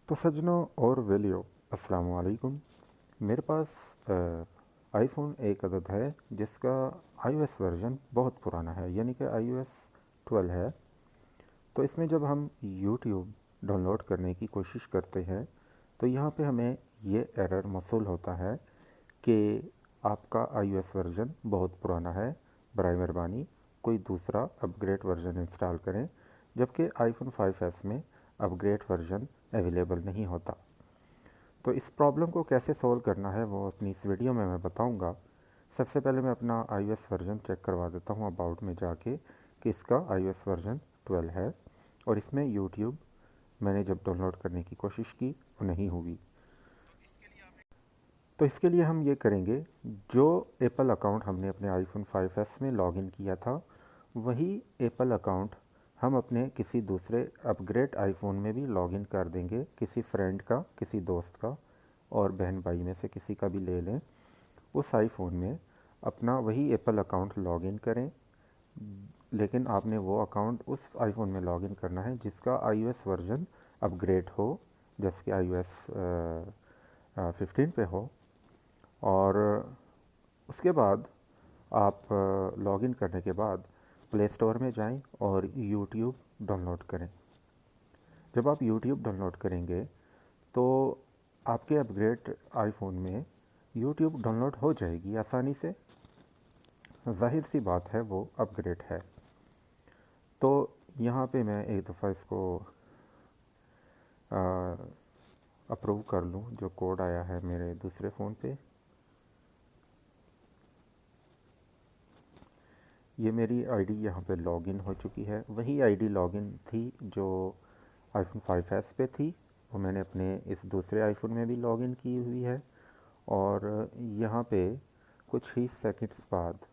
तो सज्जनों और वेलियो अस्सलाम वालेकुम। मेरे पास आईफोन एक अदद है जिसका iOS वर्जन बहुत पुराना है, यानी कि iOS 12 है। तो इसमें जब हम YouTube डाउनलोड करने की कोशिश करते हैं तो यहाँ पे हमें ये एरर मौसूल होता है कि आपका iOS वर्जन बहुत पुराना है, बराए मेहरबानी कोई दूसरा अपग्रेड वर्जन इंस्टॉल करें। जबकि आईफोन 5S में अपग्रेड वर्जन अवेलेबल नहीं होता। तो इस प्रॉब्लम को कैसे सॉल्व करना है वो अपनी इस वीडियो में मैं बताऊंगा। सबसे पहले मैं अपना iOS वर्जन चेक करवा देता हूँ अबाउट में जाके कि इसका iOS वर्जन 12 है और इसमें YouTube मैंने जब डाउनलोड करने की कोशिश की वो नहीं हुई। तो इसके लिए हम ये करेंगे, जो एप्पल अकाउंट हमने अपने आईफोन 5S में लॉगिन किया था वही एप्पल अकाउंट हम अपने किसी दूसरे अपग्रेड आईफोन में भी लॉगिन कर देंगे, किसी फ्रेंड का, किसी दोस्त का और बहन भाई में से किसी का भी ले लें। उस आईफोन में अपना वही एप्पल अकाउंट लॉगिन करें, लेकिन आपने वो अकाउंट उस आईफोन में लॉगिन करना है जिसका iOS वर्जन अपग्रेड हो, जैसे कि iOS 15 पे हो। और उसके बाद आप लॉगिन करने के बाद प्ले स्टोर में जाएं और यूट्यूब डाउनलोड करें। जब आप यूट्यूब डाउनलोड करेंगे तो आपके अपग्रेड आईफोन में यूट्यूब डाउनलोड हो जाएगी आसानी से। जाहिर सी बात है वो अपग्रेड है। तो यहाँ पे मैं एक दफ़ा इसको अप्रूव कर लूँ, जो कोड आया है मेरे दूसरे फ़ोन पे। ये मेरी आईडी यहाँ पे लॉगिन हो चुकी है, वही आईडी लॉगिन थी जो आईफोन 5S पे थी, वो मैंने अपने इस दूसरे आईफोन में भी लॉगिन की हुई है। और यहाँ पे कुछ ही सेकंड्स बाद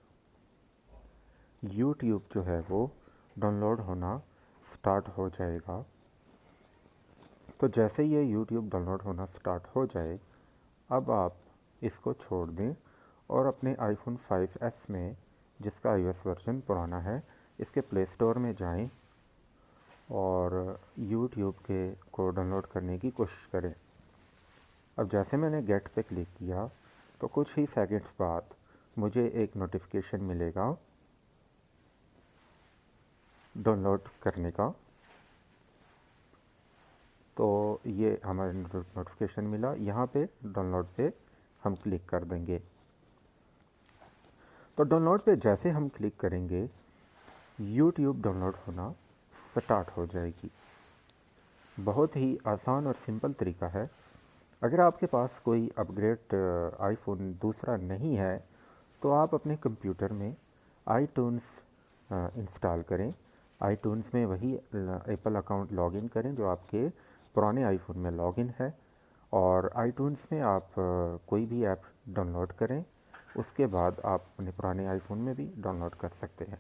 यूट्यूब जो है वो डाउनलोड होना स्टार्ट हो जाएगा। तो जैसे ये यूट्यूब डाउनलोड होना स्टार्ट हो जाए, अब आप इसको छोड़ दें और अपने आईफोन 5S में, जिसका iOS वर्जन पुराना है, इसके प्ले स्टोर में जाएं और यूट्यूब के को डाउनलोड करने की कोशिश करें। अब जैसे मैंने गेट पे क्लिक किया तो कुछ ही सेकंड्स बाद मुझे एक नोटिफिकेशन मिलेगा डाउनलोड करने का। तो ये हमारे नोटिफिकेशन मिला, यहाँ पे डाउनलोड पे हम क्लिक कर देंगे। तो डाउनलोड पे जैसे हम क्लिक करेंगे यूट्यूब डाउनलोड होना स्टार्ट हो जाएगी। बहुत ही आसान और सिंपल तरीका है। अगर आपके पास कोई अपग्रेड आईफोन दूसरा नहीं है तो आप अपने कंप्यूटर में आईट्यून्स इंस्टॉल करें। आईट्यून्स में वही एप्पल अकाउंट लॉगिन करें जो आपके पुराने आईफोन में लॉगिन है, और आईट्यून्स में आप कोई भी ऐप डाउनलोड करें। उसके बाद आप अपने पुराने आईफोन में भी डाउनलोड कर सकते हैं।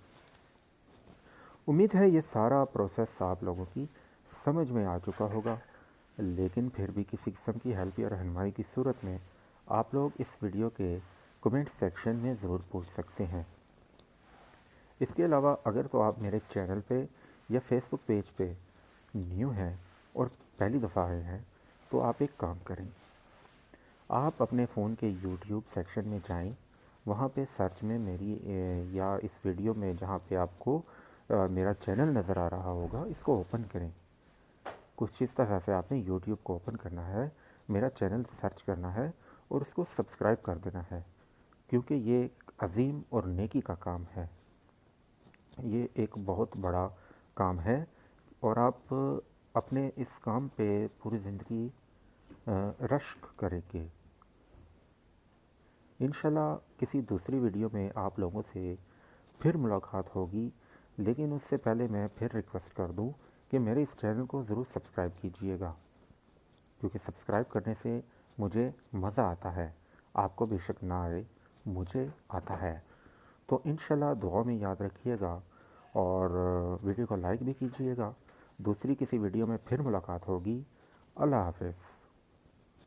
उम्मीद है ये सारा प्रोसेस आप लोगों की समझ में आ चुका होगा, लेकिन फिर भी किसी किस्म की हेल्प या रहनुमाई की सूरत में आप लोग इस वीडियो के कमेंट सेक्शन में ज़रूर पूछ सकते हैं। इसके अलावा अगर तो आप मेरे चैनल पे या फेसबुक पेज पे न्यू हैं और पहली दफ़ा आए हैं तो आप एक काम करें, आप अपने फ़ोन के यूट्यूब सेक्शन में जाएं, वहाँ पे सर्च में मेरी या इस वीडियो में जहाँ पे आपको मेरा चैनल नज़र आ रहा होगा, इसको ओपन करें। कुछ इस तरह से आपने यूट्यूब को ओपन करना है, मेरा चैनल सर्च करना है और उसको सब्सक्राइब कर देना है, क्योंकि ये एक अजीम और नेकी का काम है। ये एक बहुत बड़ा काम है और आप अपने इस काम पे पूरी ज़िंदगी रश्क करेंगे। इंशाल्लाह किसी दूसरी वीडियो में आप लोगों से फिर मुलाकात होगी, लेकिन उससे पहले मैं फिर रिक्वेस्ट कर दूं कि मेरे इस चैनल को ज़रूर सब्सक्राइब कीजिएगा, क्योंकि सब्सक्राइब करने से मुझे मज़ा आता है। आपको बेशक ना आए, मुझे आता है। तो इंशाल्लाह दुआ में याद रखिएगा और वीडियो को लाइक भी कीजिएगा। दूसरी किसी वीडियो में फिर मुलाकात होगी। अल्लाह हाफ़िज़।